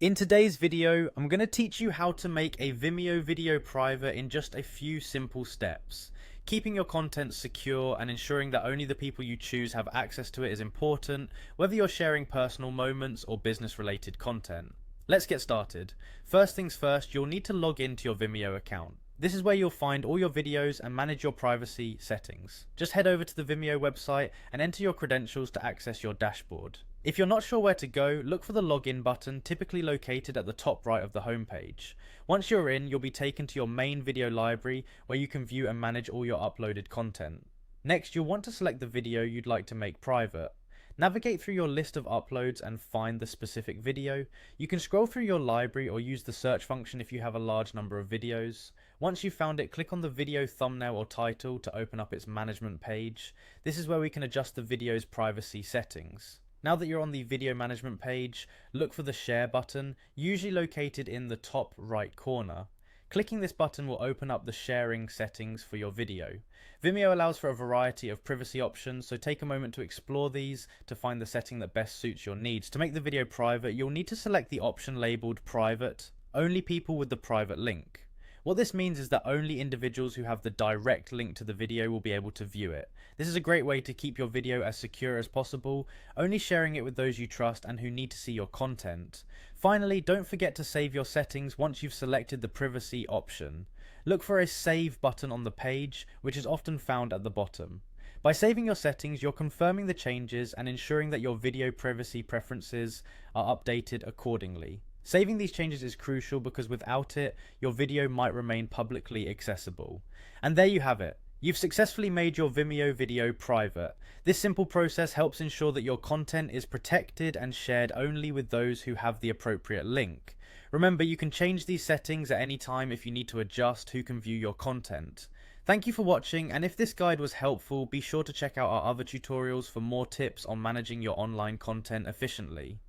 In today's video, I'm going to teach you how to make a Vimeo video private in just a few simple steps. Keeping your content secure and ensuring that only the people you choose have access to it is important, whether you're sharing personal moments or business related content. Let's get started. First things first, you'll need to log into your Vimeo account. This is where you'll find all your videos and manage your privacy settings. Just head over to the Vimeo website and enter your credentials to access your dashboard. If you're not sure where to go, look for the login button, typically located at the top right of the homepage. Once you're in, you'll be taken to your main video library where you can view and manage all your uploaded content. Next, you'll want to select the video you'd like to make private. Navigate through your list of uploads and find the specific video. You can scroll through your library or use the search function if you have a large number of videos. Once you've found it, click on the video thumbnail or title to open up its management page. This is where we can adjust the video's privacy settings. Now that you're on the video management page, look for the share button, usually located in the top right corner. Clicking this button will open up the sharing settings for your video. Vimeo allows for a variety of privacy options, so take a moment to explore these to find the setting that best suits your needs. To make the video private, you'll need to select the option labeled private, only people with the private link. What this means is that only individuals who have the direct link to the video will be able to view it. This is a great way to keep your video as secure as possible, only sharing it with those you trust and who need to see your content. Finally, don't forget to save your settings once you've selected the privacy option. Look for a save button on the page, which is often found at the bottom. By saving your settings, you're confirming the changes and ensuring that your video privacy preferences are updated accordingly. Saving these changes is crucial because without it, your video might remain publicly accessible. And there you have it. You've successfully made your Vimeo video private. This simple process helps ensure that your content is protected and shared only with those who have the appropriate link. Remember, you can change these settings at any time if you need to adjust who can view your content. Thank you for watching, and if this guide was helpful, be sure to check out our other tutorials for more tips on managing your online content efficiently.